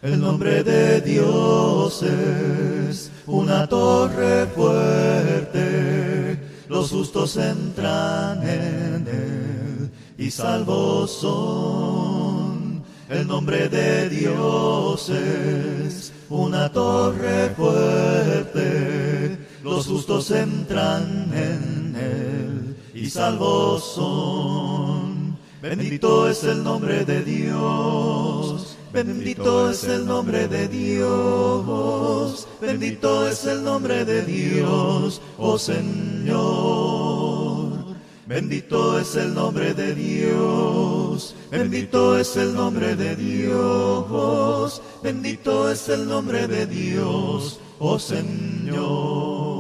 El nombre de Dios es una torre fuerte, los justos entran en él y salvos son. El nombre de Dios es una torre fuerte, los justos entran en él y salvos son. Bendito es el nombre de Dios, bendito es el nombre de Dios, bendito es el nombre de Dios, oh Señor. Bendito es el nombre de Dios, bendito es el nombre de Dios, bendito es el nombre de Dios, oh Señor.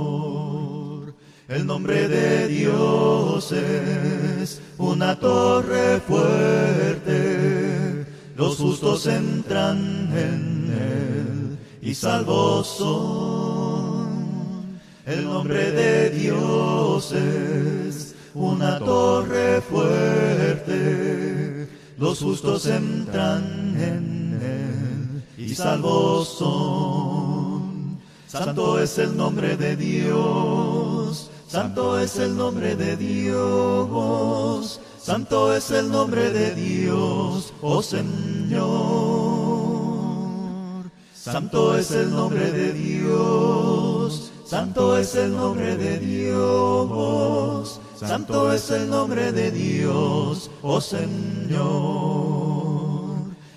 El nombre de Dios es una torre fuerte, los justos entran en él y salvos son. El nombre de Dios es una torre fuerte, los justos entran en él y salvos son. Santo es el nombre de Dios, santo es el nombre de Dios, santo es el nombre de Dios, oh Señor. Santo es el nombre de Dios, santo es el nombre de Dios, santo es el nombre de Dios, oh Señor.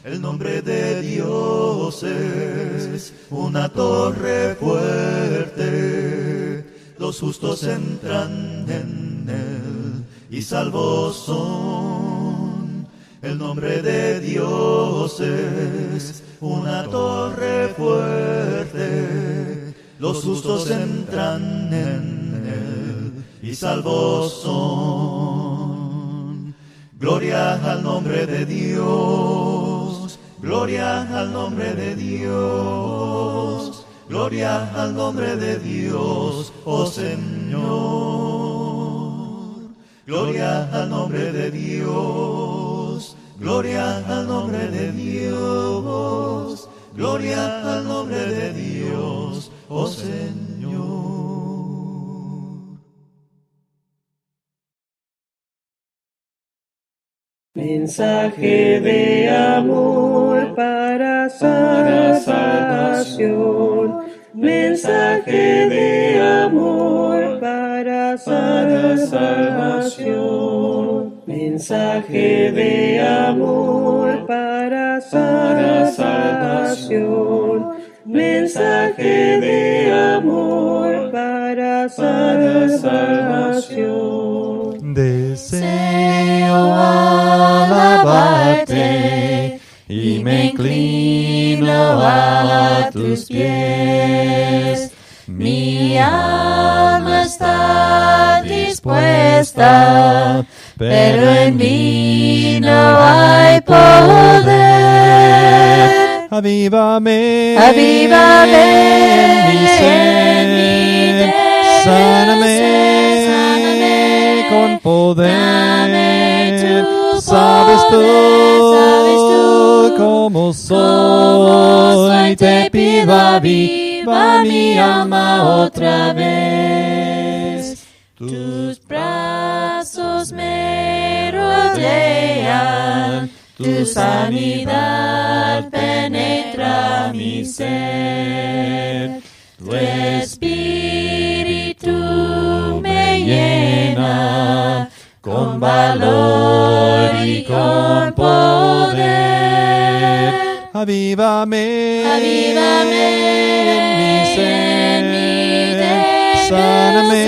El nombre de Dios es una torre fuerte, los justos entran en él y salvos son. El nombre de Dios es una torre fuerte, los justos entran en él y salvos son. Gloria al nombre de Dios, gloria al nombre de Dios, gloria al nombre de Dios, oh Señor. Gloria al nombre de Dios, gloria al nombre de Dios, gloria al nombre de Dios, oh Señor. Mensaje de amor para salvación. Mensaje de amor para salvación. Mensaje de amor para salvación. Mensaje de amor para salvación. Deseo alabarte y me inclino a tus pies. Mi alma está dispuesta, pero en mí no hay poder. Avívame, avívame en mi ser, sáname con poder. Sabes tú cómo soy, te pido aviva mi alma otra vez. Tus brazos me rodean, tu sanidad penetra mi ser. Tu espíritu me llena con valor y con poder. Avívame, avívame en mi ser, sáname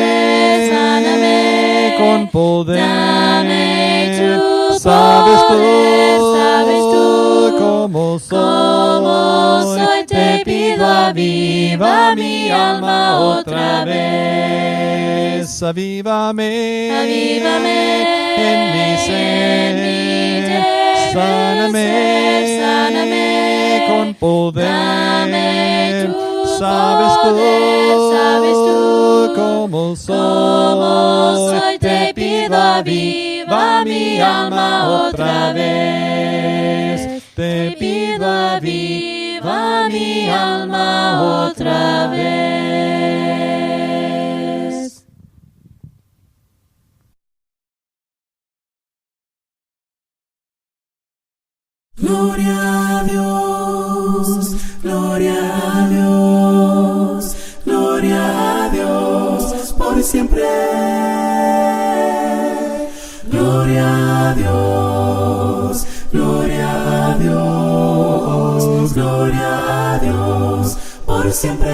con poder. Dame tu sabes tú cómo soy, te pido aviva mi alma otra vez. Avívame, avívame en mi ser, sáname con poder. Dame tu sabes tú cómo soy, te pido aviva mi alma otra vez. Te pido aviva mi alma otra vez. Gloria a Dios, gloria a Dios, gloria a Dios por siempre. Gloria a Dios, gloria a Dios, gloria a Dios por siempre.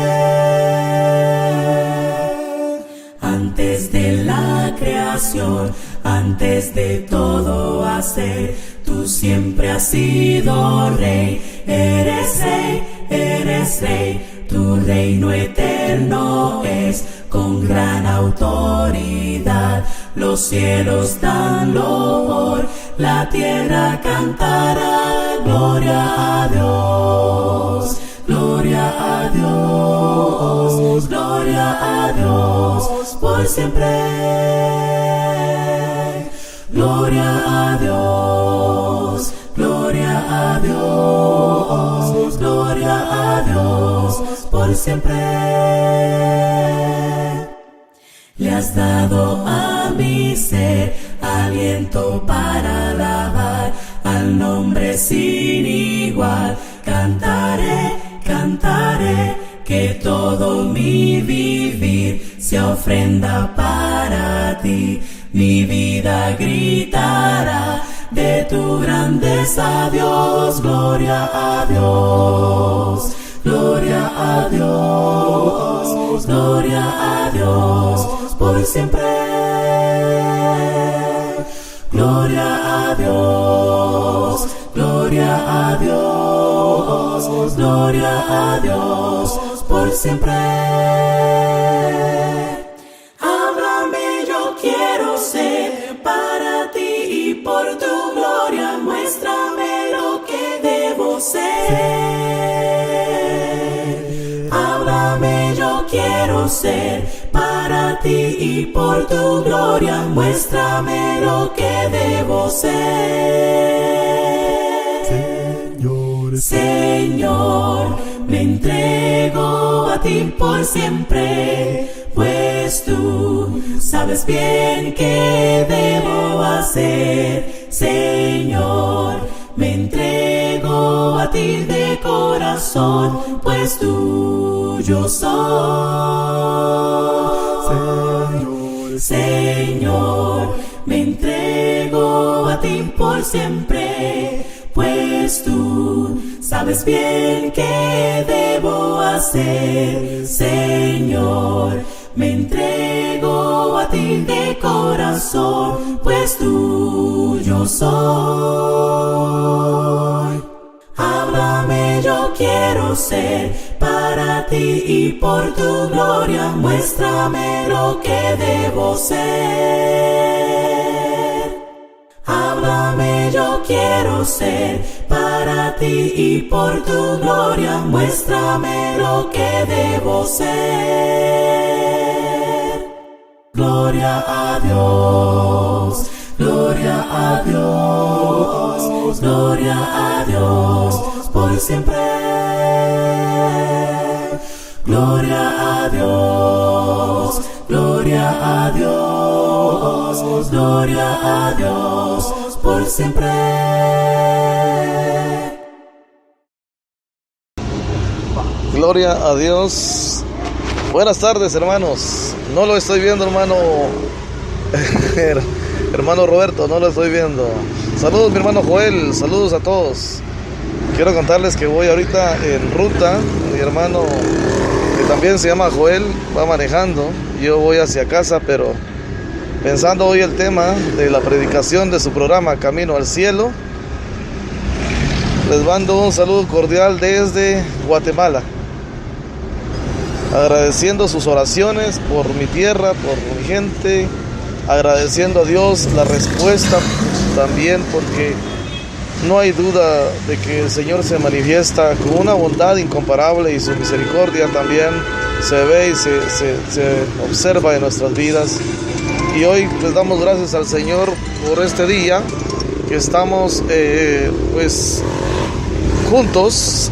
Antes de la creación, antes de todo hacer, tú siempre has sido rey, eres rey, eres rey. Tu reino eterno es con gran autoridad. Los cielos dan loor, la tierra cantará. Gloria a Dios, gloria a Dios, gloria a Dios por siempre. Gloria a Dios, gloria a Dios, gloria a Dios por siempre. Le has dado a mi ser aliento para alabar al nombre sin igual. Cantaré, cantaré, que todo mi vivir sea ofrenda para ti. Mi vida gritará de tu grandeza, Dios. Gloria a Dios, gloria a Dios, gloria a Dios por siempre. Gloria a Dios, gloria a Dios, gloria a Dios por siempre. Háblame, yo quiero ser para ti y por tu gloria muéstrame lo que debo ser. Háblame, yo quiero ser para ti y por tu gloria muéstrame lo que debo ser. Señor, me entrego a ti por siempre, pues tú sabes bien qué debo hacer. Señor, me entrego a ti de corazón, pues tuyo soy. Señor, me entrego a ti por siempre, pues tú sabes bien qué debo hacer. Señor, me entrego a ti de corazón, pues tuyo soy. Háblame, yo quiero ser para ti y por tu gloria muéstrame lo que debo ser. Háblame, yo quiero ser para ti y por tu gloria muéstrame lo que debo ser. Gloria a Dios, gloria a Dios, gloria a Dios por siempre. Gloria a Dios, gloria a Dios, gloria a Dios por siempre. Gloria a Dios. Buenas tardes, hermanos. No lo estoy viendo, hermano hermano Roberto, no lo estoy viendo. Saludos, mi hermano Joel, saludos a todos. Quiero contarles que voy ahorita en ruta. Mi hermano, que también se llama Joel, va manejando. Yo voy hacia casa, pero pensando hoy el tema de la predicación de su programa Camino al Cielo, les mando un saludo cordial desde Guatemala, agradeciendo sus oraciones por mi tierra, por mi gente, agradeciendo a Dios la respuesta también, porque no hay duda de que el Señor se manifiesta con una bondad incomparable y su misericordia también se ve y se observa en nuestras vidas. Y hoy les damos gracias al Señor por este día que estamos juntos,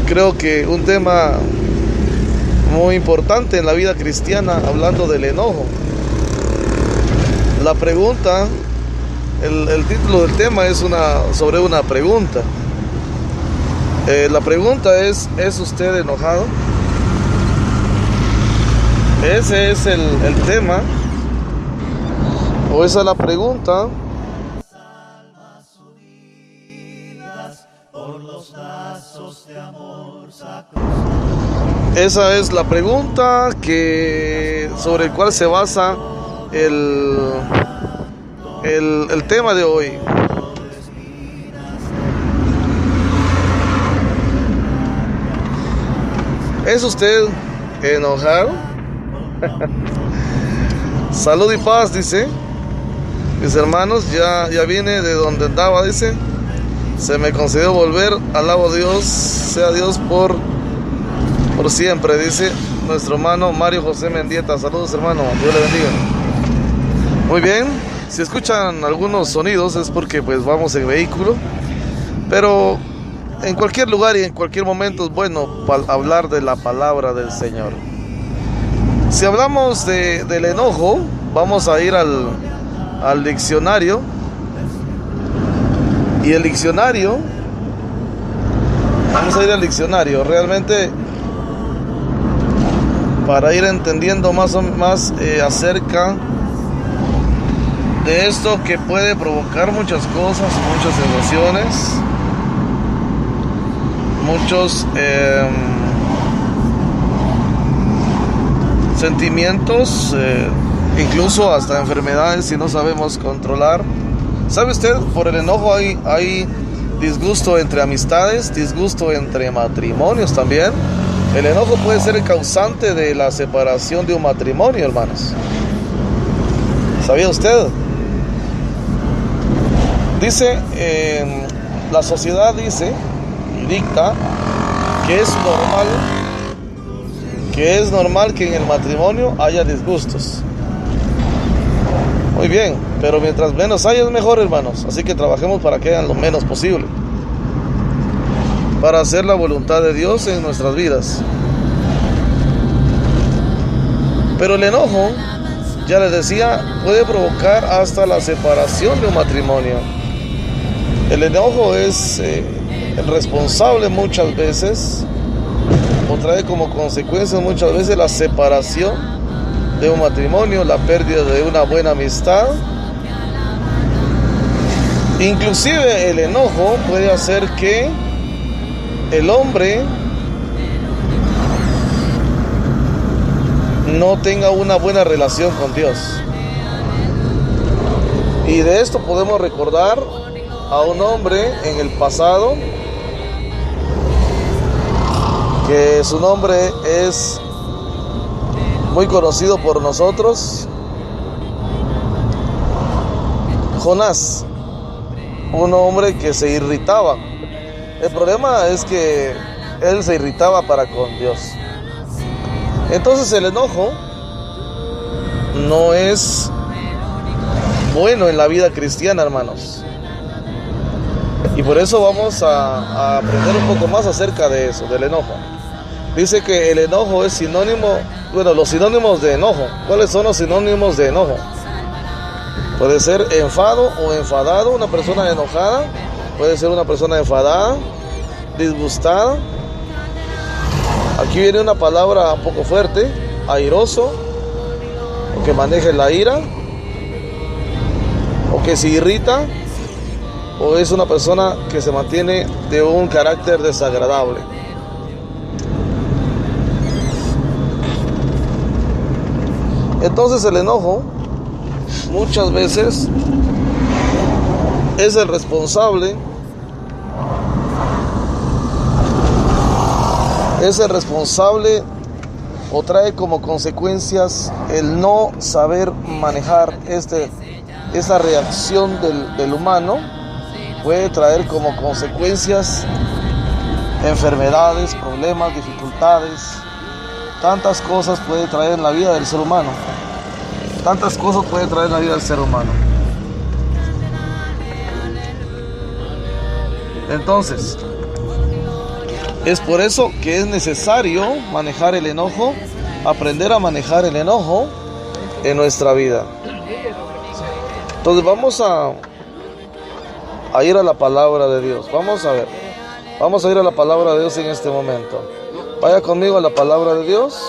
creo que un tema muy importante en la vida cristiana, hablando del enojo. La pregunta, el título del tema es sobre una pregunta. La pregunta ¿es usted enojado? Ese es el tema, o esa es la pregunta. Esa es la pregunta sobre el cual se basa el tema de hoy. ¿Es usted enojado? Salud y paz, dice. Mis hermanos, ya vine de donde andaba, dice. Se me concedió volver, alabo a Dios, sea Dios por siempre, dice nuestro hermano Mario José Mendieta. Saludos, hermano, Dios le bendiga. Muy bien, si escuchan algunos sonidos es porque pues vamos en vehículo, pero en cualquier lugar y en cualquier momento es bueno hablar de la palabra del Señor. Si hablamos del enojo, vamos a ir al diccionario. Y el diccionario, vamos a ir al diccionario, realmente para ir entendiendo más acerca de esto que puede provocar muchas cosas, muchas emociones, muchos sentimientos, incluso hasta enfermedades si no sabemos controlar. ¿Sabe usted? Por el enojo hay disgusto entre amistades, disgusto entre matrimonios también. El enojo puede ser el causante de la separación de un matrimonio, hermanos. ¿Sabía usted? Dice, la sociedad dicta que es normal que en el matrimonio haya disgustos. Muy bien, pero mientras menos haya es mejor, hermanos. Así que trabajemos para que hayan lo menos posible, para hacer la voluntad de Dios en nuestras vidas. Pero el enojo, ya les decía, puede provocar hasta la separación de un matrimonio. El enojo es el responsable muchas veces, o trae como consecuencia muchas veces la separación de un matrimonio, la pérdida de una buena amistad. Inclusive el enojo puede hacer que el hombre no tenga una buena relación con Dios. Y de esto podemos recordar a un hombre en el pasado, que su nombre es muy conocido por nosotros, Jonás, un hombre que se irritaba. El problema es que él se irritaba para con Dios. Entonces el enojo no es bueno en la vida cristiana, hermanos. Y por eso vamos a aprender un poco más acerca de eso, del enojo. Dice que el enojo es sinónimo, los sinónimos de enojo. ¿Cuáles son los sinónimos de enojo? Puede ser enfado o enfadado, una persona enojada. Puede ser una persona enfadada, disgustada. Aquí viene una palabra un poco fuerte, airoso, o que maneje la ira, o que se irrita, o es una persona que se mantiene de un carácter desagradable. Entonces el enojo muchas veces es el responsable o trae como consecuencias el no saber manejar esa reacción del humano. Puede traer como consecuencias enfermedades, problemas, dificultades. Tantas cosas puede traer en la vida del ser humano. Tantas cosas puede traer en la vida del ser humano. Entonces, Es por eso que es necesario manejar el enojo, aprender a manejar el enojo en nuestra vida. Entonces vamos a ir a la palabra de Dios. Vamos a ver. Vamos a ir a la palabra de Dios en este momento. Vaya conmigo a la palabra de Dios.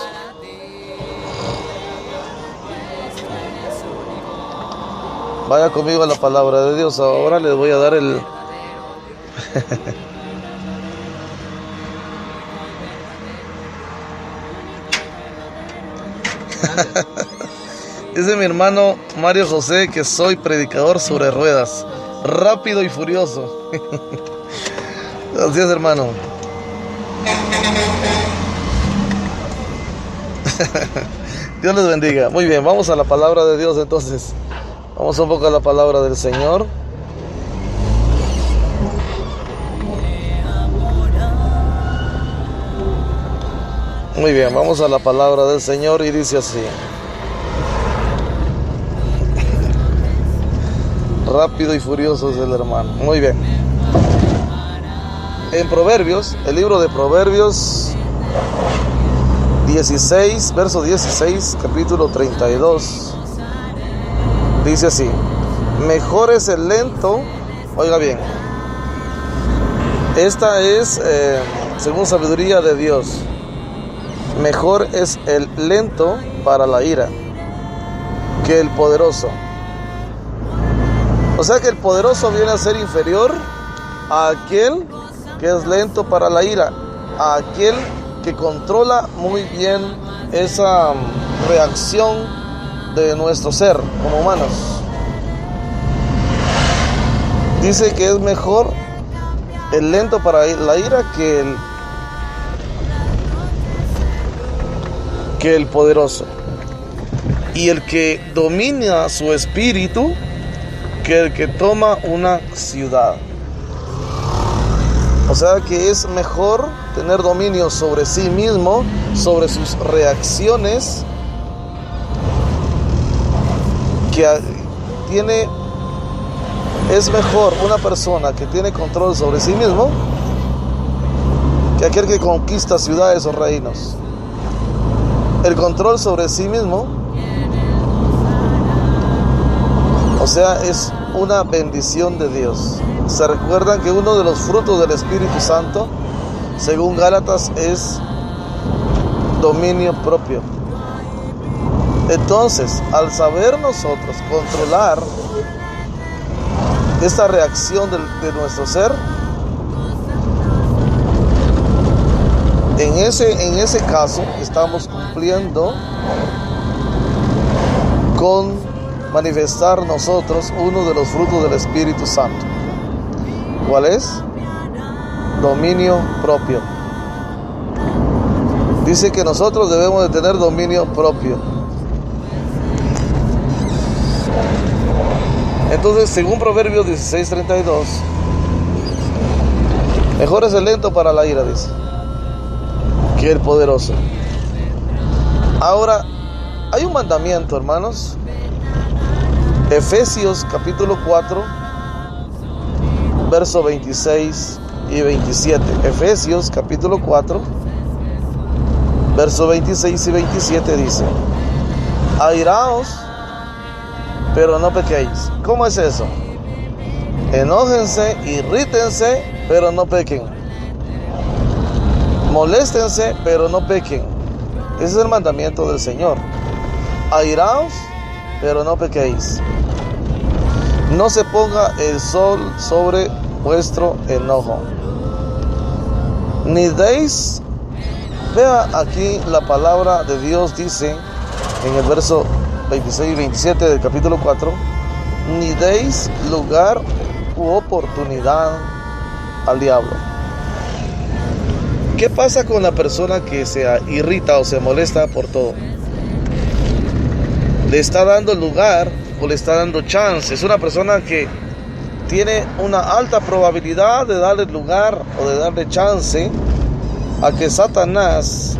Vaya conmigo a la palabra de Dios. Ahora les voy a dar el... Dice mi hermano Mario José que soy predicador sobre ruedas, rápido y furioso. Gracias, hermano. Dios les bendiga. Muy bien, vamos a la palabra de Dios entonces. Vamos un poco a la palabra del Señor. Muy bien, vamos a la palabra del Señor y dice así. Rápido y furioso es el hermano. Muy bien. En Proverbios, el libro de Proverbios 16, verso 16, capítulo 32. Dice así: mejor es el lento. Oiga bien. Esta es según sabiduría de Dios. Mejor es el lento para la ira que el poderoso. O sea que el poderoso viene a ser inferior a aquel que es lento para la ira, a aquel que controla muy bien esa reacción de nuestro ser como humanos. Dice que es mejor el lento para la ira que el poderoso, y el que domina su espíritu que el que toma una ciudad. O sea que es mejor tener dominio sobre sí mismo, sobre sus reacciones, es mejor una persona que tiene control sobre sí mismo que aquel que conquista ciudades o reinos. El control sobre sí mismo, o sea, es una bendición de Dios. Se recuerdan que uno de los frutos del Espíritu Santo, según Gálatas, es dominio propio. Entonces, al saber nosotros controlar esta reacción de nuestro ser, en ese caso estamos cumpliendo con manifestar nosotros uno de los frutos del Espíritu Santo. ¿Cuál es? Dominio propio. Dice que nosotros debemos de tener dominio propio. Entonces, según Proverbios 16:32, mejor es el lento para la ira, dice, que el poderoso. Ahora, hay un mandamiento, hermanos. Efesios capítulo 4, verso 26 y 27. Efesios capítulo 4, verso 26 y 27 dice: airaos, pero no pequéis. ¿Cómo es eso? Enójense, irrítense, pero no pequen. Moléstense, pero no pequen. Ese es el mandamiento del Señor. Airaos, pero no pequéis. No se ponga el sol sobre vuestro enojo, ni deis. Vea aquí la palabra de Dios dice en el verso 26 y 27 del capítulo 4: ni deis lugar u oportunidad al diablo. ¿Qué pasa con la persona que se irrita o se molesta por todo? Le está dando lugar o le está dando chance. Es una persona que tiene una alta probabilidad de darle lugar o de darle chance a que Satanás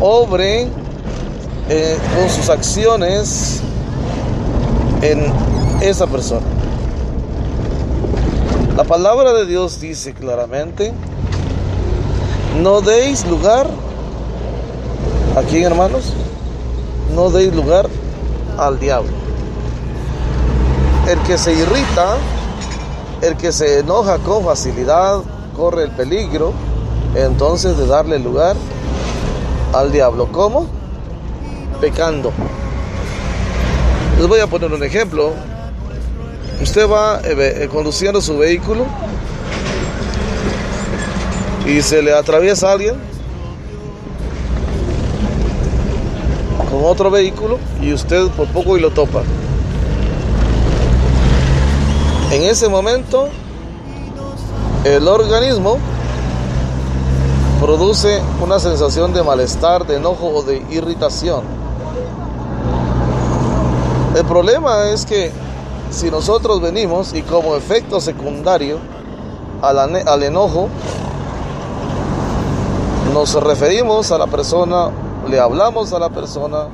obre con sus acciones en esa persona. La palabra de Dios dice claramente No deis lugar, ¿a quién, hermanos? No deis lugar al diablo. El que se irrita, el que se enoja con facilidad, corre el peligro entonces de darle lugar al diablo. ¿Cómo? Pecando. Les voy a poner un ejemplo. Usted va conduciendo su vehículo y se le atraviesa a alguien con otro vehículo y usted por poco y lo topa. En ese momento el organismo produce una sensación de malestar, de enojo o de irritación. El problema es que si nosotros venimos y como efecto secundario al enojo nos referimos a la persona, le hablamos a la persona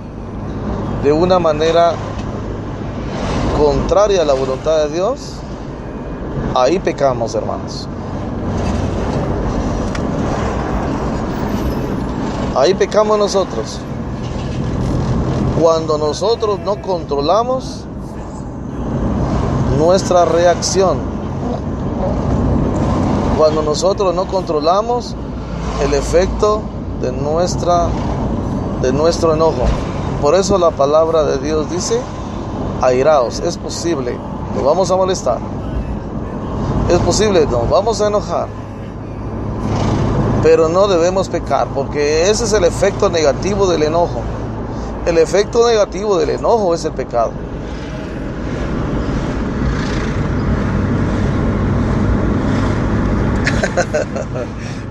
de una manera contraria a la voluntad de Dios, ahí pecamos, hermanos. Ahí pecamos nosotros. Cuando nosotros no controlamos nuestra reacción, cuando nosotros no controlamos el efecto de nuestro enojo. Por eso la palabra de Dios dice: airaos. Es posible, nos vamos a molestar, es posible, nos vamos a enojar, pero no debemos pecar, porque ese es el efecto negativo del enojo. El efecto negativo del enojo es el pecado.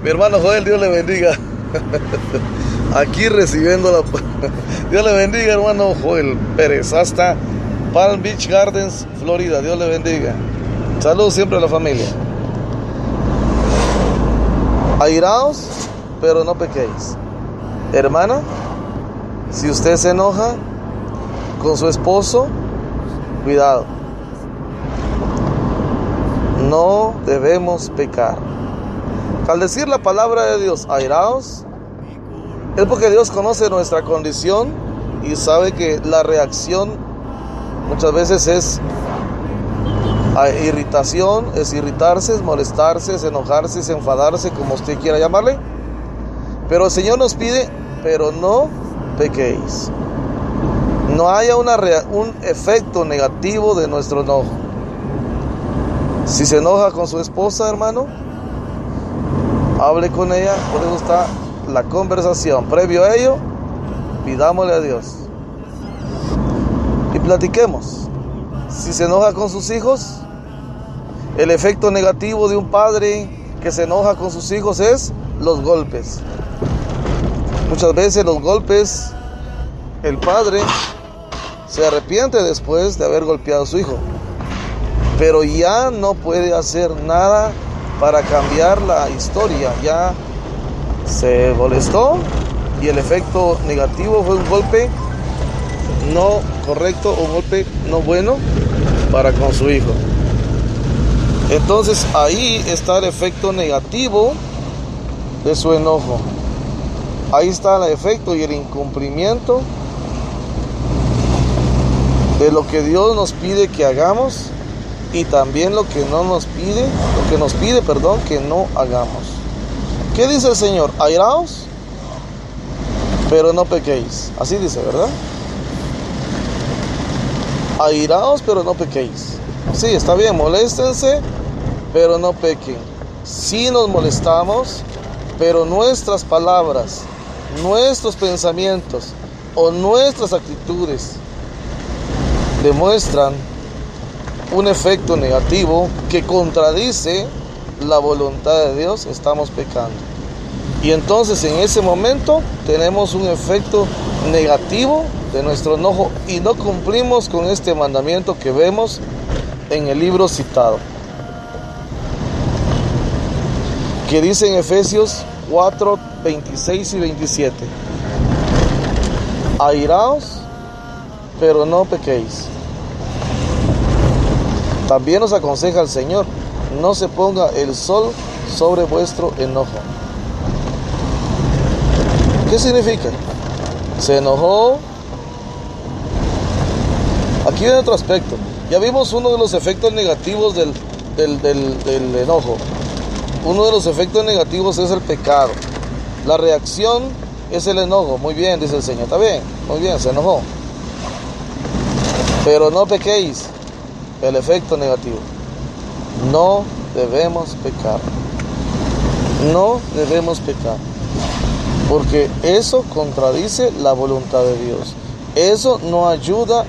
Mi hermano Joel, Dios le bendiga. Aquí recibiendo la... Dios le bendiga, hermano Joel Pérez, hasta Palm Beach Gardens, Florida. Dios le bendiga. Saludos siempre a la familia. Airaos, pero no pequéis. Hermana, si usted se enoja con su esposo, cuidado. No debemos pecar. Al decir la palabra de Dios, airaos, es porque Dios conoce nuestra condición y sabe que la reacción muchas veces es irritación, es irritarse, es molestarse, es enojarse, es enfadarse, como usted quiera llamarle. Pero el Señor nos pide, pero no pequéis. No haya un efecto negativo de nuestro enojo. Si se enoja con su esposa, hermano, hable con ella. Por eso está la conversación. Previo a ello, pidámosle a Dios y platiquemos. Si se enoja con sus hijos, el efecto negativo de un padre que se enoja con sus hijos es los golpes. Muchas veces los golpes, el padre se arrepiente después de haber golpeado a su hijo, pero ya no puede hacer nada para cambiar la historia. Ya se molestó y el efecto negativo fue un golpe no correcto, un golpe no bueno para con su hijo. Entonces ahí está el efecto negativo de su enojo. Ahí está el efecto y el incumplimiento de lo que Dios nos pide que hagamos y también lo que nos pide que no hagamos. ¿Qué dice el Señor? Airaos, pero no pequéis. Así dice, ¿verdad? Airaos, pero no pequéis. Sí, está bien, moléstense, pero no pequen. Sí nos molestamos, pero nuestras palabras, nuestros pensamientos o nuestras actitudes demuestran un efecto negativo que contradice la voluntad de Dios, estamos pecando. Y entonces en ese momento tenemos un efecto negativo de nuestro enojo y no cumplimos con este mandamiento que vemos en el libro citado, que dice en Efesios 4, 26 y 27. Airaos, pero no pequéis. También nos aconseja el Señor: no se ponga el sol sobre vuestro enojo. ¿Qué significa? Se enojó. Aquí viene otro aspecto. Ya vimos uno de los efectos negativos del enojo. Uno de los efectos negativos es el pecado. La reacción es el enojo. Muy bien, dice el Señor. Está bien, muy bien, se enojó. Pero no pequéis. El efecto negativo. No debemos pecar. No debemos pecar. Porque eso contradice la voluntad de Dios. Eso no ayuda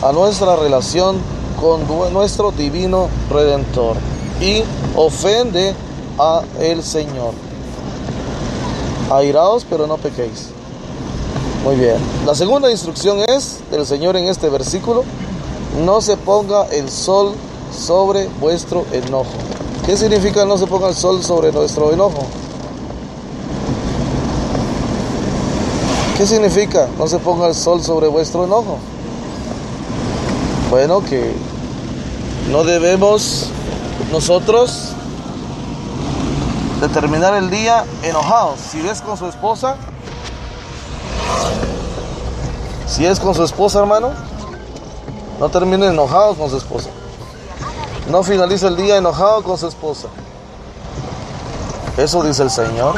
a nuestra relación con nuestro divino Redentor y ofende a el Señor. Airaos, pero no pequéis. Muy bien. La segunda instrucción es del Señor en este versículo: no se ponga el sol sobre vuestro enojo. ¿Qué significa no se ponga el sol sobre nuestro enojo? ¿Qué significa no se ponga el sol sobre vuestro enojo? Bueno, que no debemos nosotros de terminar el día enojados. Si es con su esposa, hermano, no termine enojados con su esposa. No finalice el día enojado con su esposa. Eso dice el Señor.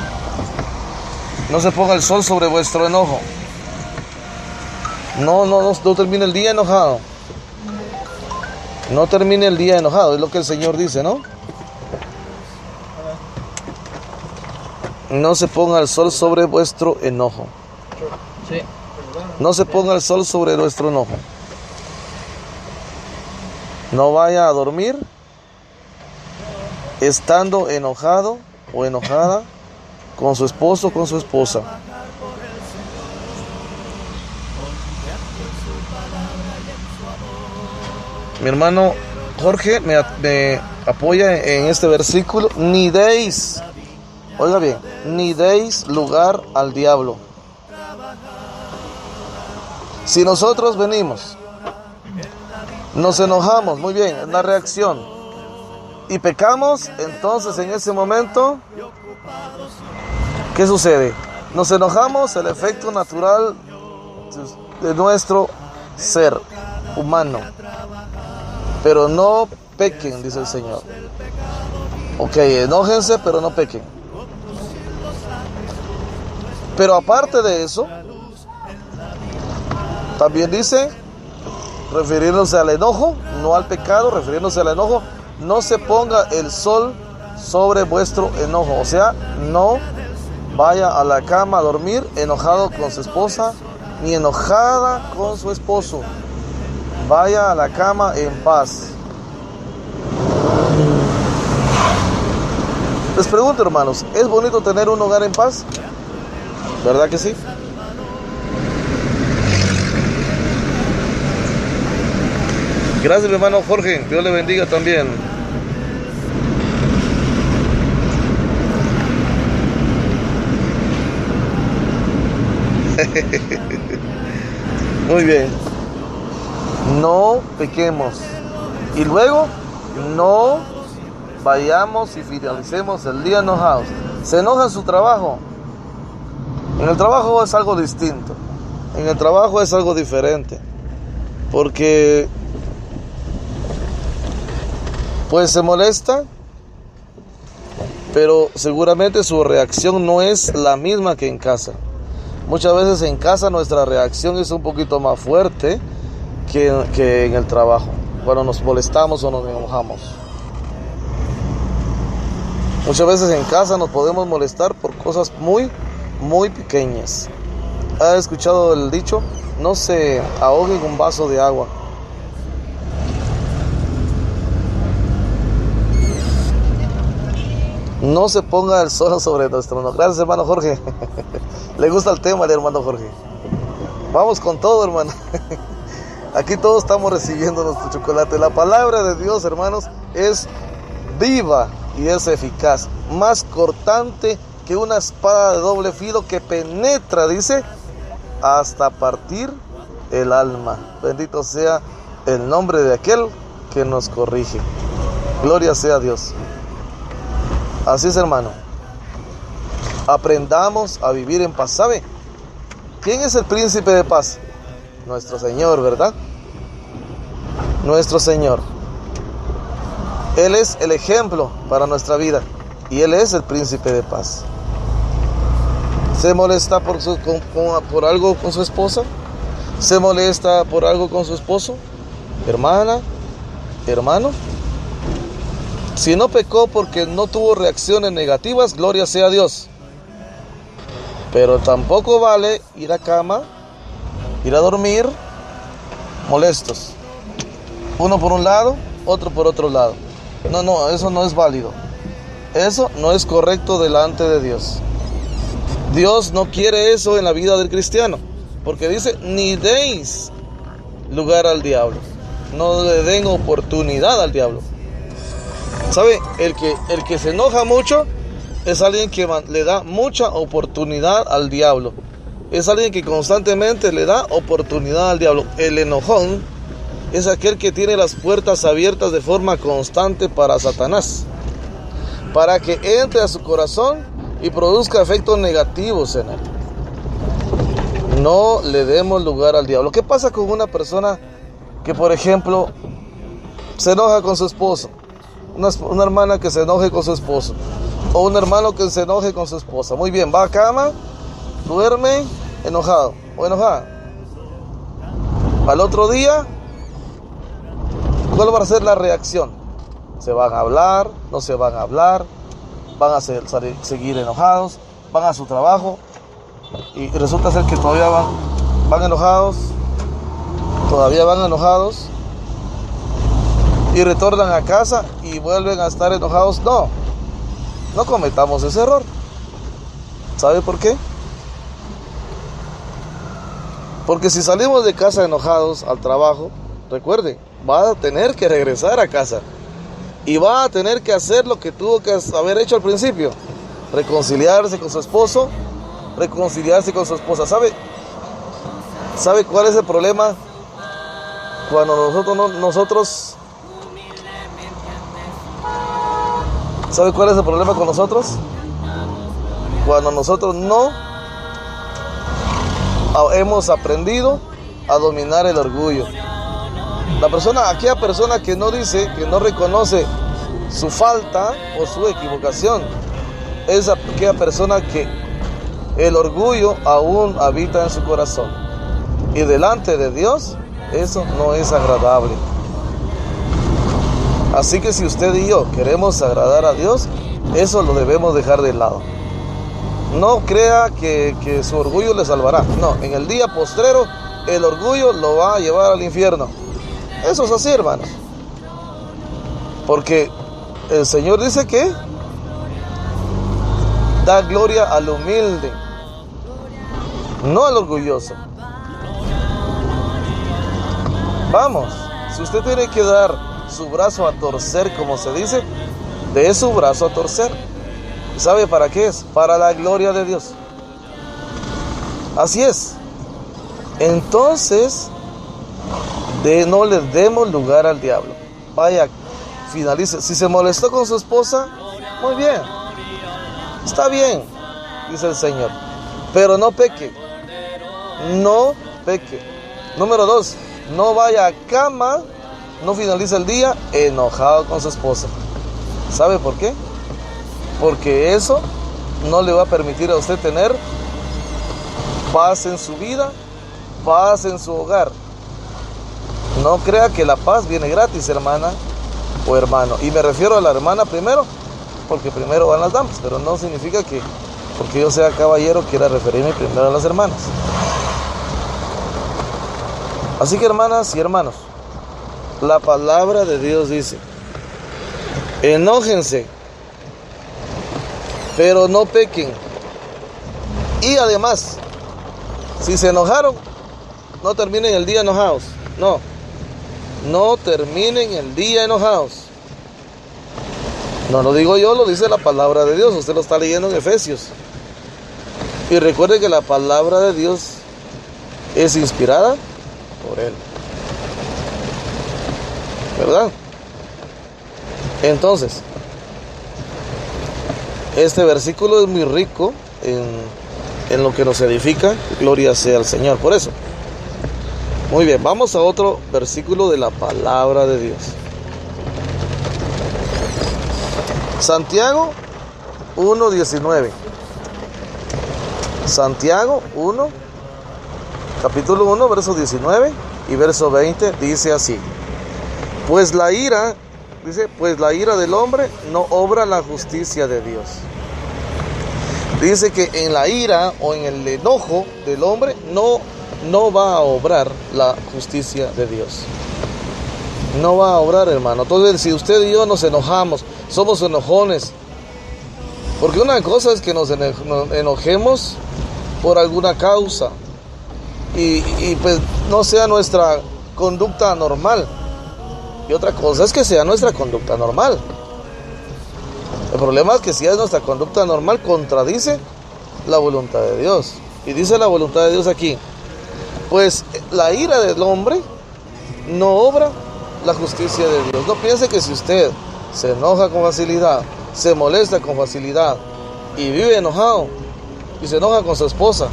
No se ponga el sol sobre vuestro enojo. No termine el día enojado. No termine el día enojado, es lo que el Señor dice, ¿no? No se ponga el sol sobre vuestro enojo. Sí. No se ponga el sol sobre nuestro enojo. No vaya a dormir estando enojado o enojada con su esposo o con su esposa. Mi hermano Jorge me apoya en este versículo. Ni deis, oiga bien, ni deis lugar al diablo. Si nosotros venimos, nos enojamos, muy bien, es la reacción, y pecamos, entonces en ese momento, ¿qué sucede? Nos enojamos, el efecto natural de nuestro ser humano. Pero no pequen, dice el Señor. Ok, enójense, pero no pequen. Pero aparte de eso, también dice, refiriéndose al enojo, no al pecado, refiriéndose al enojo, no se ponga el sol sobre vuestro enojo. O sea, no vaya a la cama a dormir enojado con su esposa, ni enojada con su esposo. Vaya a la cama en paz. Les pregunto, hermanos, ¿es bonito tener un hogar en paz? ¿Verdad que sí? Gracias, mi hermano Jorge. Dios le bendiga también. Muy bien. No pequemos. Y luego, no vayamos y finalicemos el día enojados. Se enoja en su trabajo. En el trabajo es algo distinto. En el trabajo es algo diferente. Porque pues se molesta, pero seguramente su reacción no es la misma que en casa. Muchas veces en casa nuestra reacción es un poquito más fuerte que en el trabajo, cuando nos molestamos o nos enojamos. Muchas veces en casa nos podemos molestar por cosas muy, muy pequeñas. ¿Has escuchado el dicho? No se ahogue en un vaso de agua. No se ponga el sol sobre nuestro enojo. Gracias, hermano Jorge. Le gusta el tema, el hermano Jorge. Vamos con todo, hermano. Aquí todos estamos recibiendo nuestro chocolate. La palabra de Dios, hermanos, es viva y es eficaz. Más cortante que una espada de doble filo que penetra, dice, hasta partir el alma. Bendito sea el nombre de aquel que nos corrige. Gloria sea a Dios. Así es, hermano. aprendamos a vivir en paz. ¿Sabe quién es el príncipe de paz? Nuestro Señor, ¿verdad? Nuestro Señor. Él es el ejemplo para nuestra vida y Él es el príncipe de paz. ¿Se molesta por algo con su esposa? ¿Se molesta por algo con su esposo? Hermana, hermano, si no pecó porque no tuvo reacciones negativas, gloria sea a Dios. Pero tampoco vale ir a cama, ir a dormir molestos. Uno por un lado, otro por otro lado. No, eso no es válido. Eso no es correcto delante de Dios. Dios no quiere eso en la vida del cristiano, porque dice, ni deis lugar al diablo. No le den oportunidad al diablo. ¿Sabe? El que se enoja mucho es alguien que le da mucha oportunidad al diablo. Es alguien que constantemente le da oportunidad al diablo. El enojón es aquel que tiene las puertas abiertas de forma constante para Satanás, para que entre a su corazón y produzca efectos negativos en él. No le demos lugar al diablo. ¿Qué pasa con una persona que, por ejemplo, se enoja con su esposo? Una hermana que se enoje con su esposo, o un hermano que se enoje con su esposa. Muy bien, va a cama, duerme enojado o enojada. Al otro día, ¿cuál va a ser la reacción? ¿Se van a hablar? ¿No se van a hablar? ¿Van a seguir enojados? ¿Van a su trabajo? Y resulta ser que todavía van enojados. Todavía van enojados. Y retornan a casa y vuelven a estar enojados. No cometamos ese error. ¿Sabe por qué? Porque si salimos de casa enojados al trabajo, recuerde, va a tener que regresar a casa y va a tener que hacer lo que tuvo que haber hecho al principio: reconciliarse con su esposo, reconciliarse con su esposa. ¿Sabe cuál es el problema? Cuando nosotros ¿sabe cuál es el problema con nosotros? Cuando nosotros no hemos aprendido a dominar el orgullo. Aquella persona que no dice, que no reconoce su falta o su equivocación, es aquella persona que el orgullo aún habita en su corazón. Y delante de Dios, eso no es agradable. Así que si usted y yo queremos agradar a Dios, eso lo debemos dejar de lado. No crea que su orgullo le salvará. No, en el día postrero, el orgullo lo va a llevar al infierno. Eso es así, hermanos. Porque el Señor dice que da gloria al humilde, no al orgulloso. Vamos, si usted tiene que dar su brazo a torcer, como se dice, dé su brazo a torcer. ¿Sabe para qué es? Para la gloria de Dios. Así es. Entonces, no le demos lugar al diablo. Vaya, finalice. Si se molestó con su esposa, muy bien, está bien, dice el Señor, pero no peque. No peque. Número 2, no vaya a cama, no finalice el día enojado con su esposa. ¿Sabe por qué? Porque eso no le va a permitir a usted tener paz en su vida, paz en su hogar. No crea que la paz viene gratis, hermana o hermano. Y me refiero a la hermana primero, porque primero van las damas, pero no significa que porque yo sea caballero quiera referirme primero a las hermanas. Así que, hermanas y hermanos, la palabra de Dios dice: enójense, pero no pequen. Y además, si se enojaron, no terminen el día enojados. No terminen el día enojados. No lo digo yo, lo dice la palabra de Dios. Usted lo está leyendo en Efesios. Y recuerde que la palabra de Dios es inspirada por Él, ¿verdad? Entonces, este versículo es muy rico en lo que nos edifica. Gloria sea al Señor por eso. Muy bien, vamos a otro versículo de la palabra de Dios. Santiago 1:19. Santiago 1, capítulo 1, verso 19 y verso 20 dice así: pues la ira del hombre no obra la justicia de Dios. Dice que en la ira o en el enojo del hombre no va a obrar la justicia de Dios. No va a obrar, hermano. Entonces, si usted y yo nos enojamos, somos enojones, porque una cosa es que nos enojemos por alguna causa y pues no sea nuestra conducta normal, y otra cosa es que sea nuestra conducta normal. El problema es que si es nuestra conducta normal, contradice la voluntad de Dios. Y dice la voluntad de Dios aquí: pues la ira del hombre no obra la justicia de Dios. No piense que si usted se enoja con facilidad, se molesta con facilidad y vive enojado, y se enoja con su esposa,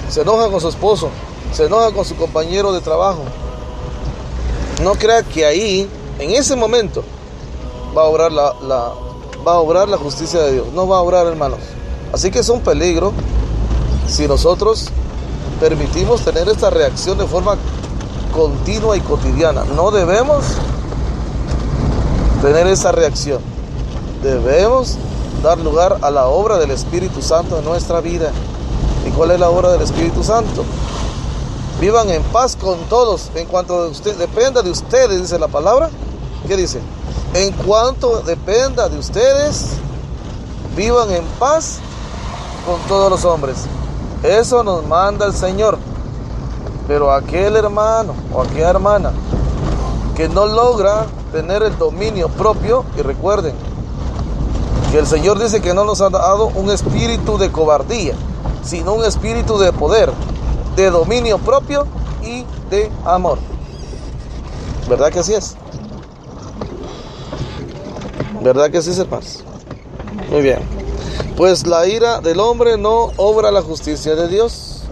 se enoja con su esposo, se enoja con su compañero de trabajo, no crea que ahí, en ese momento, va a obrar la justicia de Dios. No va a obrar, hermanos. Así que es un peligro si nosotros permitimos tener esta reacción de forma continua y cotidiana. No debemos tener esa reacción. Debemos dar lugar a la obra del Espíritu Santo en nuestra vida. ¿Y cuál es la obra del Espíritu Santo? Vivan en paz con todos. En cuanto dependa de ustedes, dice la palabra. ¿Qué dice? En cuanto dependa de ustedes, vivan en paz con todos los hombres. Eso nos manda el Señor. Pero aquel hermano o aquella hermana que no logra tener el dominio propio, y recuerden que el Señor dice que no nos ha dado un espíritu de cobardía, sino un espíritu de poder, de dominio propio y de amor. ¿Verdad que así es? ¿Verdad que así es, hermanos? Muy bien. Pues la ira del hombre no obra la justicia de Dios.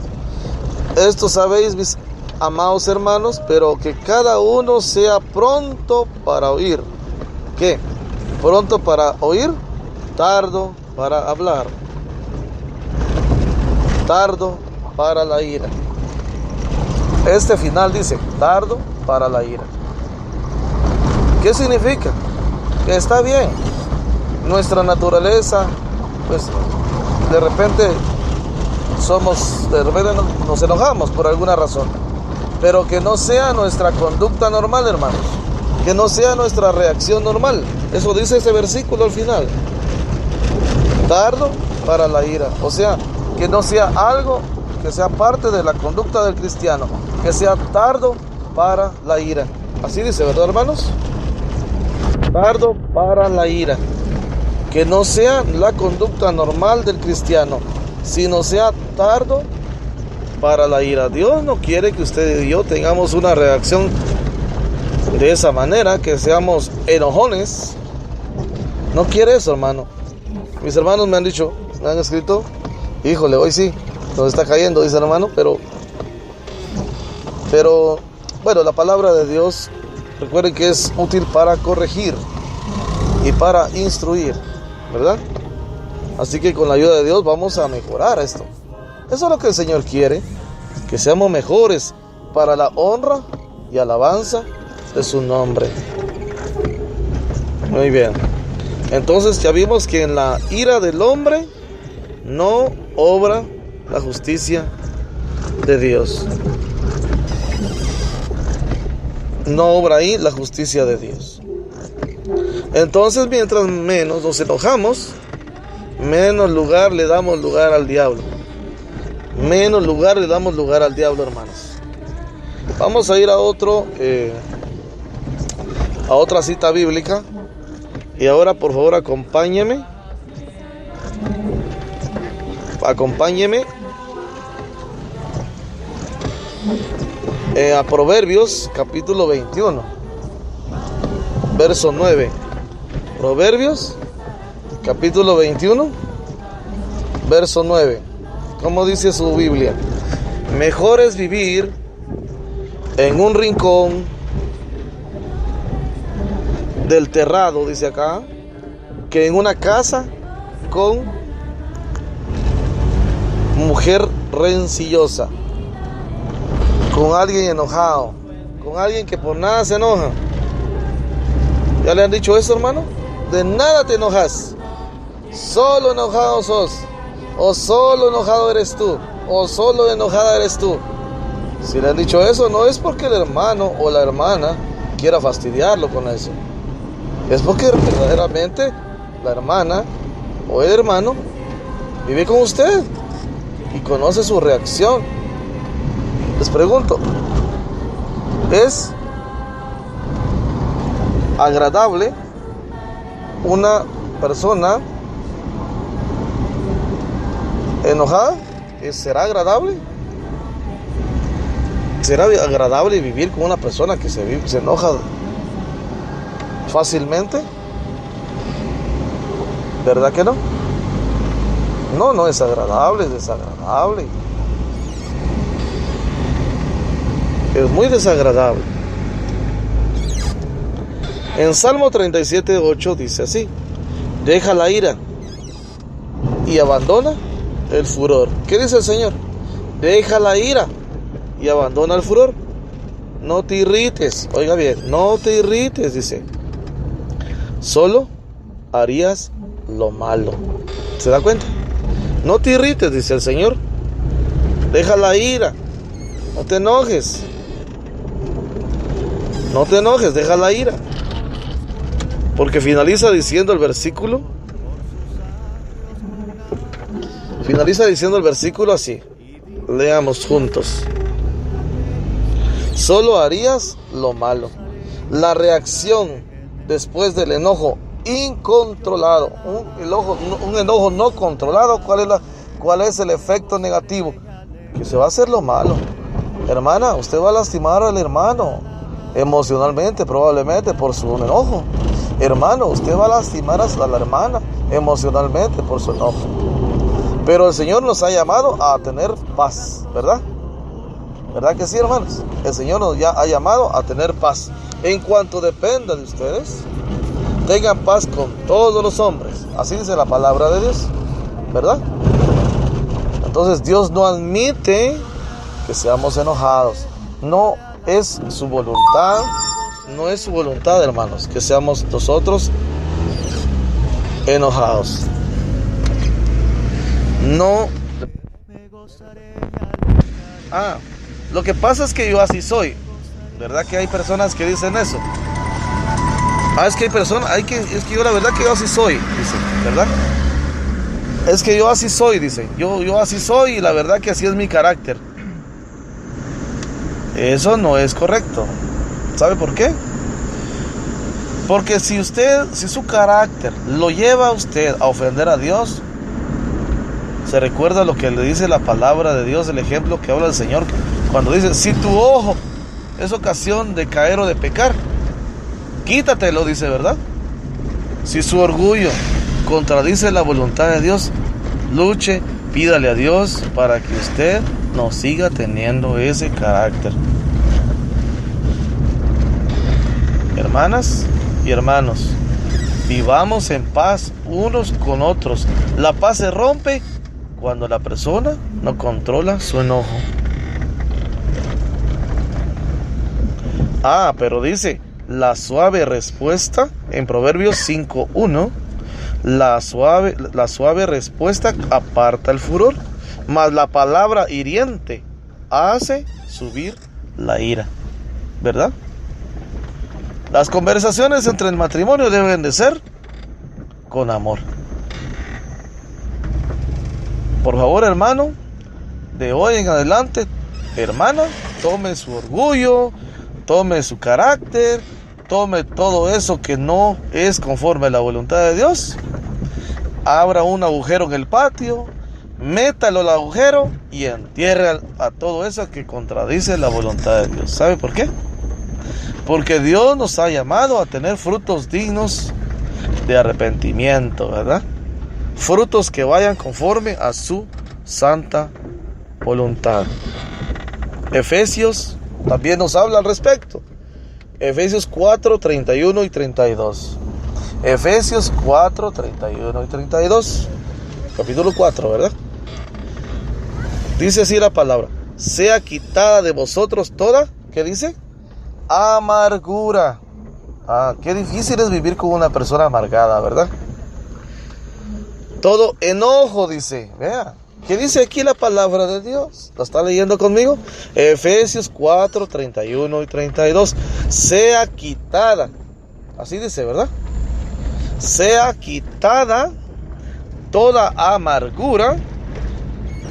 Esto sabéis, mis amados hermanos, pero que cada uno sea pronto para oír. ¿Qué? Pronto para oír, tardo para hablar, tardo para la ira. Este final dice, tardo para la ira. ¿Qué significa? Que está bien. Nuestra naturaleza, pues de repente nos enojamos por alguna razón, pero que no sea nuestra conducta normal, hermanos, que no sea nuestra reacción normal. Eso dice ese versículo al final: tardo para la ira. O sea, que no sea algo que sea parte de la conducta del cristiano, que sea tardo para la ira. Así dice, ¿verdad, hermanos? Tardo para la ira. Que no sea la conducta normal del cristiano, sino sea tardo para la ira. Dios no quiere que usted y yo tengamos una reacción de esa manera, que seamos enojones. No quiere eso, hermano. Mis hermanos me han dicho, me han escrito: híjole, hoy sí, nos está cayendo, dice el hermano, pero bueno, la palabra de Dios, recuerden que es útil para corregir y para instruir, ¿verdad? Así que con la ayuda de Dios vamos a mejorar esto. Eso es lo que el Señor quiere, que seamos mejores para la honra y alabanza de su nombre. Muy bien. Entonces ya vimos que en la ira del hombre no obra la justicia de Dios. No obra ahí la justicia de Dios. Entonces, mientras menos nos enojamos, menos lugar le damos lugar al diablo. Menos lugar le damos lugar al diablo, hermanos. Vamos a ir a otra cita bíblica. Y ahora, por favor, acompáñeme a Proverbios capítulo 21, verso 9. Proverbios capítulo 21, verso 9. ¿Cómo dice su Biblia? Mejor es vivir en un rincón del terrado, dice acá, que en una casa con mujer rencillosa, con alguien enojado, con alguien que por nada se enoja. ¿Ya le han dicho eso, hermano? De nada te enojas, solo enojado sos, o solo enojado eres tú, o solo enojada eres tú. Si le han dicho eso, no es porque el hermano o la hermana quiera fastidiarlo con eso, es porque verdaderamente la hermana o el hermano vive con usted y conoce su reacción. Les pregunto, ¿es agradable una persona enojada? ¿Será agradable? ¿Será agradable vivir con una persona que se enoja fácilmente? ¿Verdad que no? No es agradable, es desagradable. Es muy desagradable. En Salmo 37:8 dice así: deja la ira y abandona el furor. ¿Qué dice el Señor? Deja la ira y abandona el furor. No te irrites, oiga bien, no te irrites, dice. Solo harías lo malo. ¿Se da cuenta? No te irrites, dice el Señor. Deja la ira. No te enojes. No te enojes, deja la ira. Porque finaliza diciendo el versículo. Finaliza diciendo el versículo así. Leamos juntos. Solo harías lo malo. La reacción después del enojo incontrolado, un enojo no controlado, ¿cuál es el efecto negativo? Que se va a hacer lo malo. Hermana, usted va a lastimar al hermano emocionalmente, probablemente por su enojo. Hermano, usted va a lastimar a la hermana emocionalmente por su enojo. Pero el Señor nos ha llamado a tener paz, ¿verdad? ¿Verdad que sí, hermanos? El Señor nos ha llamado a tener paz. En cuanto dependa de ustedes, tengan paz con todos los hombres. Así dice la palabra de Dios, ¿verdad? Entonces Dios no admite que seamos enojados. No es su voluntad, hermanos, que seamos nosotros enojados. No. Lo que pasa es que yo así soy. ¿Verdad que hay personas que dicen eso? Es que hay personas, es que yo la verdad que yo así soy, dicen, ¿verdad? Es que yo así soy, dicen. Yo así soy y la verdad que así es mi carácter. Eso no es correcto. ¿Sabe por qué? Porque si su carácter lo lleva a usted a ofender a Dios, se recuerda lo que le dice la palabra de Dios, el ejemplo que habla el Señor, cuando dice: si tu ojo es ocasión de caer o de pecar, quítatelo, dice, ¿verdad? Si su orgullo contradice la voluntad de Dios, luche, pídale a Dios para que usted no siga teniendo ese carácter. Hermanas y hermanos, vivamos en paz unos con otros. La paz se rompe cuando la persona no controla su enojo. Pero dice la suave respuesta en Proverbios 5:1. La suave respuesta aparta el furor, mas la palabra hiriente hace subir la ira. ¿Verdad? Las conversaciones entre el matrimonio deben de ser con amor. Por favor, hermano, de hoy en adelante, hermana, tome su orgullo, tome su carácter, tome todo eso que no es conforme a la voluntad de Dios, abra un agujero en el patio, métalo al agujero y entierre a todo eso que contradice la voluntad de Dios. ¿Sabe por qué? Porque Dios nos ha llamado a tener frutos dignos de arrepentimiento, ¿verdad? frutos que vayan conforme a su santa voluntad. Efesios también nos habla al respecto. Efesios 4, 31 y 32. Efesios 4, 31 y 32. Capítulo 4, ¿verdad? Dice así la palabra: sea quitada de vosotros toda, ¿qué dice? Amargura. Qué difícil es vivir con una persona amargada, ¿verdad? Todo enojo, dice. Vea, ¿qué dice aquí la palabra de Dios? ¿Lo está leyendo conmigo? Efesios 4, 31 y 32. Sea quitada. Así dice, ¿verdad? Sea quitada toda amargura,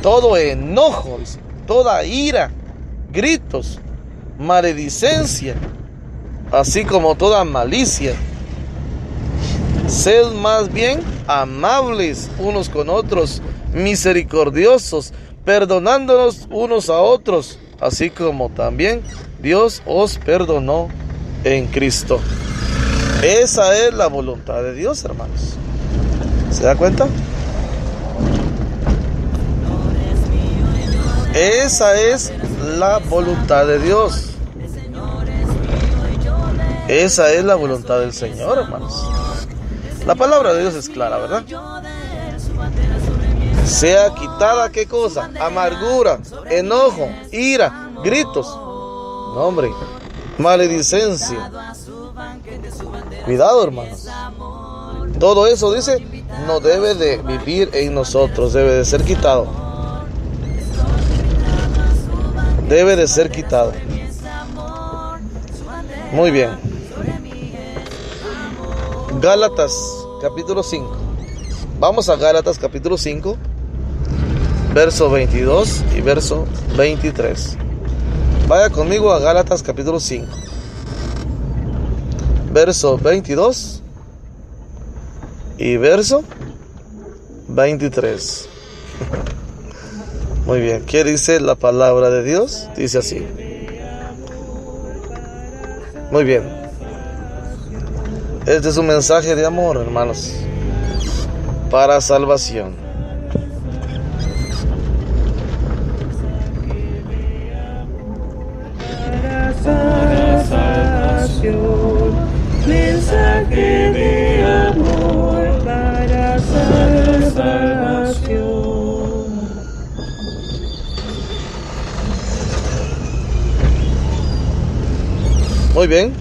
todo enojo, dice, toda ira, gritos, maledicencia, así como toda malicia. Sed más bien amables unos con otros, misericordiosos, perdonándonos unos a otros, así como también Dios os perdonó en Cristo. Esa es la voluntad de Dios, hermanos. ¿Se da cuenta? Esa es la voluntad de Dios. Esa es la voluntad del Señor, hermanos. La palabra de Dios es clara, ¿verdad? Sea quitada, ¿qué cosa? Amargura, enojo, ira, gritos. No, hombre, maledicencia. Cuidado, hermanos. Todo eso, dice, no debe de vivir en nosotros, debe de ser quitado. Debe de ser quitado. Muy bien. Gálatas capítulo 5. Vamos a Gálatas capítulo 5, verso 22 y verso 23. Vaya conmigo a Gálatas capítulo 5, verso 22 y verso 23. Muy bien, ¿qué dice la palabra de Dios? Dice así. Muy bien. Este es un mensaje de amor, hermanos, para salvación. Para salvación, mensaje de amor para salvación. Muy bien,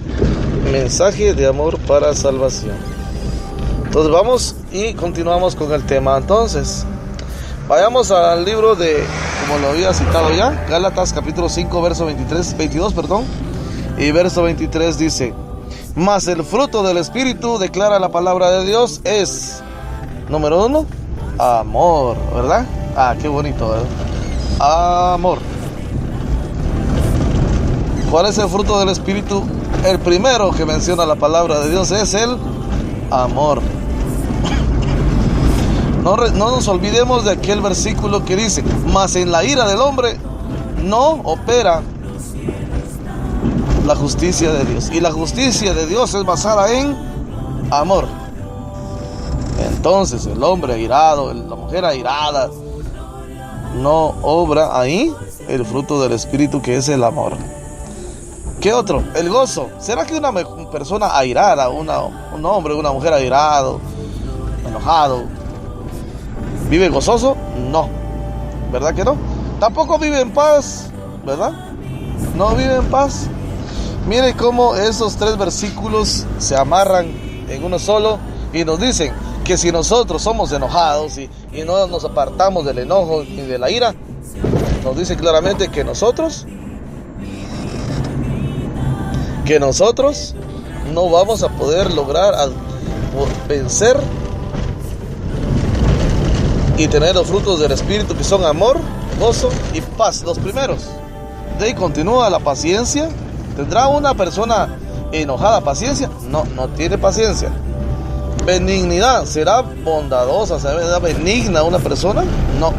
mensaje de amor para salvación. Entonces vamos y continuamos con el tema. Entonces, vayamos al libro de, como lo había citado ya, Gálatas capítulo 5, verso 22, y verso 23 dice: mas el fruto del Espíritu, declara la palabra de Dios, es, número 1, amor, ¿verdad? Qué bonito, ¿verdad? Amor. ¿Cuál es el fruto del Espíritu? El primero que menciona la palabra de Dios es el amor. No nos olvidemos de aquel versículo que dice: mas en la ira del hombre no opera la justicia de Dios. Y la justicia de Dios es basada en amor. Entonces el hombre airado, la mujer airada, no obra ahí el fruto del Espíritu, que es el amor. ¿Qué otro? El gozo. ¿Será que una persona airada, un hombre, una mujer airado, enojado, vive gozoso? No. ¿Verdad que no? Tampoco vive en paz, ¿verdad? No vive en paz. Mire cómo esos 3 versículos se amarran en uno solo y nos dicen que si nosotros somos enojados y no nos apartamos del enojo y de la ira, nos dice claramente que nosotros no vamos a poder lograr vencer y tener los frutos del Espíritu, que son amor, gozo y paz, los primeros. De ahí continúa la paciencia. ¿Tendrá una persona enojada paciencia? No tiene paciencia. Benignidad, ¿será bondadosa, será benigna una persona? No.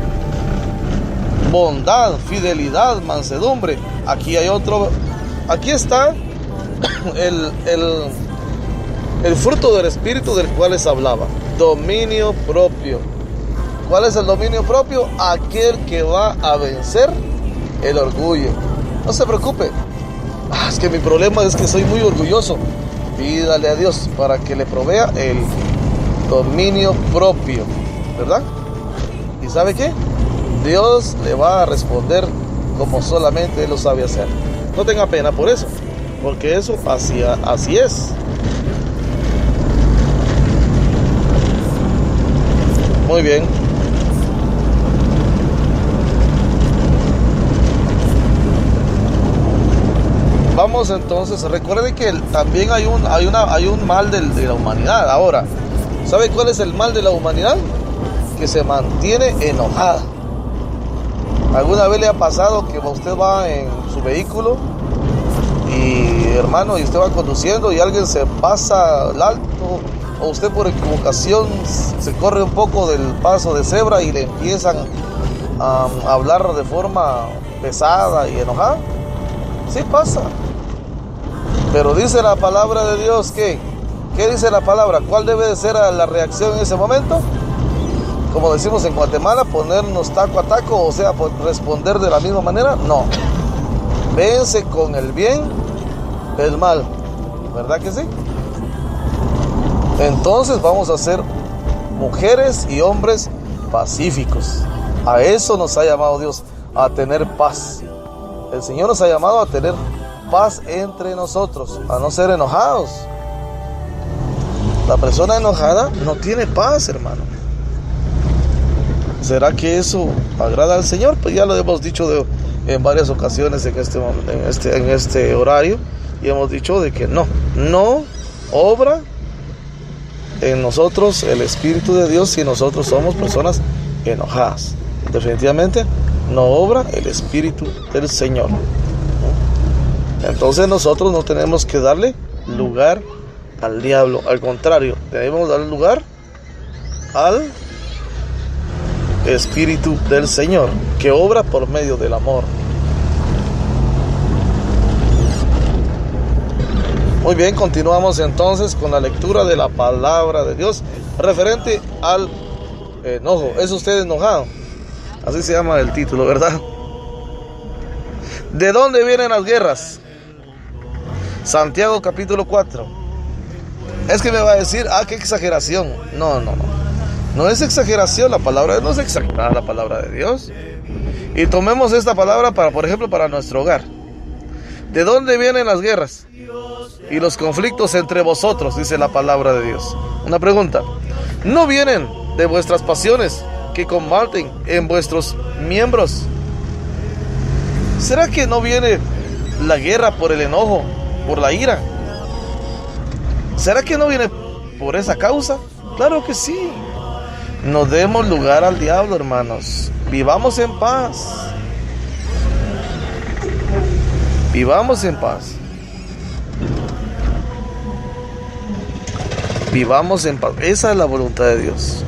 Bondad, fidelidad, mansedumbre. Aquí está el fruto del Espíritu del cual les hablaba. dominio propio. ¿Cuál es el dominio propio? Aquel que va a vencer el orgullo. No se preocupe. Es que mi problema es que soy muy orgulloso. Pídale a Dios para que le provea el dominio propio, ¿verdad? ¿Y sabe qué? Dios le va a responder como solamente Él lo sabe hacer. No tenga pena por eso, porque eso así es. Muy bien. Vamos entonces, recuerden que también hay un mal de la humanidad. Ahora, ¿sabe cuál es el mal de la humanidad? Que se mantiene enojada. ¿Alguna vez le ha pasado que usted va en su vehículo y, hermano, y usted va conduciendo y alguien se pasa al alto, o usted por equivocación se corre un poco del paso de cebra y le empiezan a hablar de forma pesada y enojada? Sí pasa. Pero dice la palabra de Dios que, ¿qué dice la palabra? ¿Cuál debe de ser la reacción en ese momento? Como decimos en Guatemala, ponernos taco a taco, o sea, responder de la misma manera. No. Vence con el bien el mal. ¿Verdad que sí? Entonces vamos a ser mujeres y hombres pacíficos. A eso nos ha llamado Dios, a tener paz. El Señor nos ha llamado a tener paz entre nosotros, a no ser enojados. La persona enojada no tiene paz, hermano. ¿Será que eso agrada al Señor? Pues ya lo hemos dicho en varias ocasiones en este horario, y hemos dicho de que no obra en nosotros el Espíritu de Dios si nosotros somos personas enojadas. Definitivamente no obra el Espíritu del Señor. Entonces nosotros no tenemos que darle lugar al diablo. Al contrario, debemos darle lugar al Espíritu del Señor, que obra por medio del amor. Muy bien, continuamos entonces con la lectura de la palabra de Dios referente al enojo. ¿Es usted enojado? Así se llama el título, ¿verdad? ¿De dónde vienen las guerras? Santiago capítulo 4. Es que me va a decir, qué exageración. No es exageración, la palabra no es exagerada, la palabra de Dios. Y tomemos esta palabra por ejemplo, para nuestro hogar. ¿De dónde vienen las guerras y los conflictos entre vosotros? Dice la palabra de Dios. Una pregunta. ¿No vienen de vuestras pasiones que combaten en vuestros miembros? ¿Será que no viene la guerra por el enojo, por la ira? ¿Será que no viene por esa causa? Claro que sí. No demos lugar al diablo, hermanos. Vivamos en paz. Vivamos en paz. Vivamos en paz. Esa es la voluntad de Dios.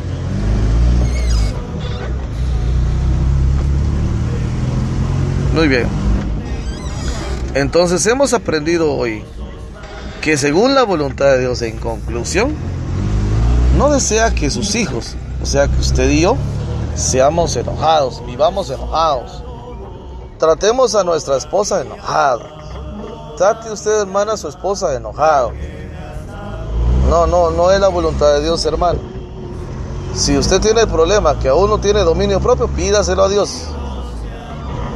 Muy bien. Entonces hemos aprendido hoy que según la voluntad de Dios, en conclusión, no desea que sus hijos, o sea que usted y yo, seamos enojados, vivamos enojados. Tratemos a nuestra esposa enojada. Trate usted, hermana, a su esposa enojado. No es la voluntad de Dios, hermano. Si usted tiene el problema que aún no tiene dominio propio, pídaselo a Dios.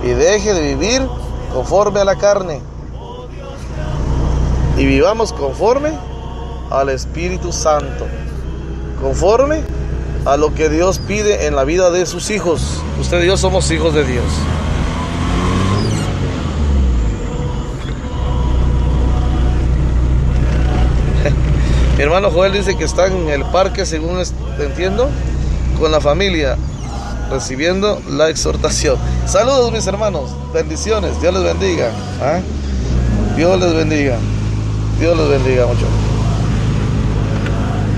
Y deje de vivir conforme a la carne. Y vivamos conforme al Espíritu Santo. Conforme a lo que Dios pide en la vida de sus hijos. Usted y yo somos hijos de Dios. Mi hermano Joel dice que está en el parque, según entiendo, con la familia, recibiendo la exhortación. Saludos, mis hermanos, bendiciones, Dios les bendiga. Dios les bendiga, Dios les bendiga mucho.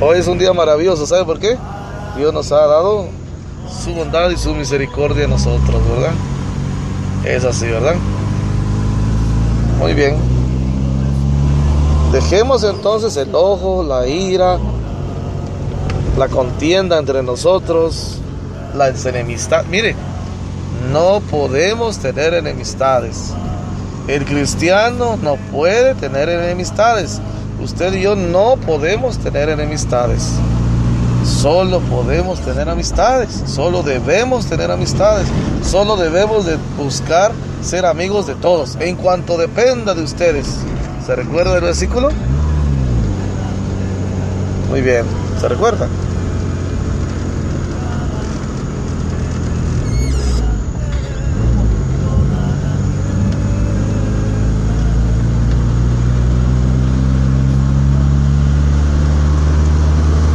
Hoy es un día maravilloso, ¿sabe por qué? Dios nos ha dado su bondad y su misericordia a nosotros, ¿verdad? Es así, ¿verdad? Muy bien. Dejemos entonces el enojo, la ira, la contienda entre nosotros, la enemistad. Mire, no podemos tener enemistades. El cristiano no puede tener enemistades. Usted y yo no podemos tener enemistades. Solo podemos tener amistades. Solo debemos tener amistades. Solo debemos de buscar ser amigos de todos, en cuanto dependa de ustedes. ¿Se recuerda el versículo? Muy bien, ¿se recuerda?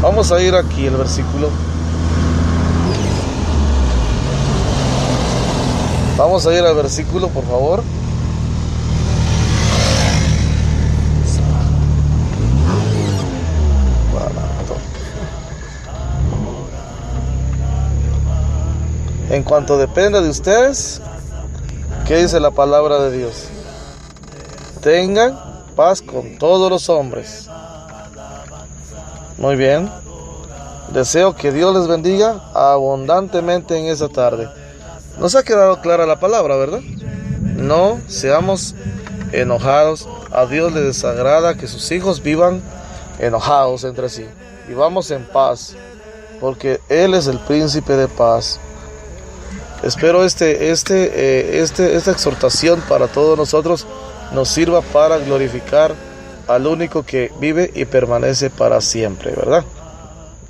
Vamos a ir aquí el versículo. Vamos a ir al versículo, por favor. En cuanto dependa de ustedes, ¿qué dice la palabra de Dios? Tengan paz con todos los hombres. Muy bien. Deseo que Dios les bendiga abundantemente en esa tarde. Nos ha quedado clara la palabra, ¿verdad? No seamos enojados. A Dios le desagrada que sus hijos vivan enojados entre sí. Vivamos en paz, porque Él es el príncipe de paz. Espero esta exhortación para todos nosotros nos sirva para glorificar al único que vive y permanece para siempre, ¿verdad?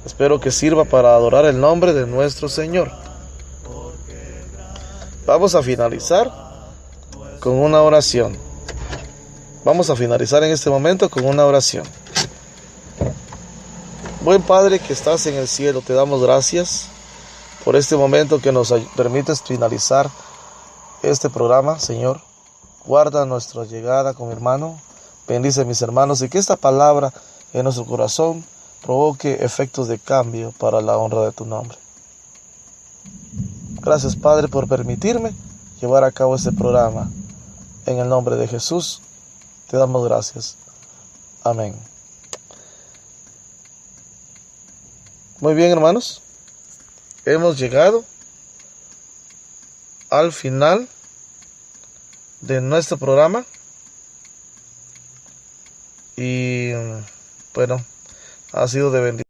Espero que sirva para adorar el nombre de nuestro Señor. Vamos a finalizar con una oración. Vamos a finalizar en este momento con una oración. Buen Padre que estás en el cielo, te damos gracias por este momento que nos permites finalizar este programa, Señor. Guarda nuestra llegada con mi hermano. Bendice a mis hermanos y que esta palabra en nuestro corazón provoque efectos de cambio para la honra de tu nombre. Gracias, Padre, por permitirme llevar a cabo este programa. En el nombre de Jesús, te damos gracias. Amén. Muy bien, hermanos. Hemos llegado al final de nuestro programa. Y bueno, ha sido de bendición.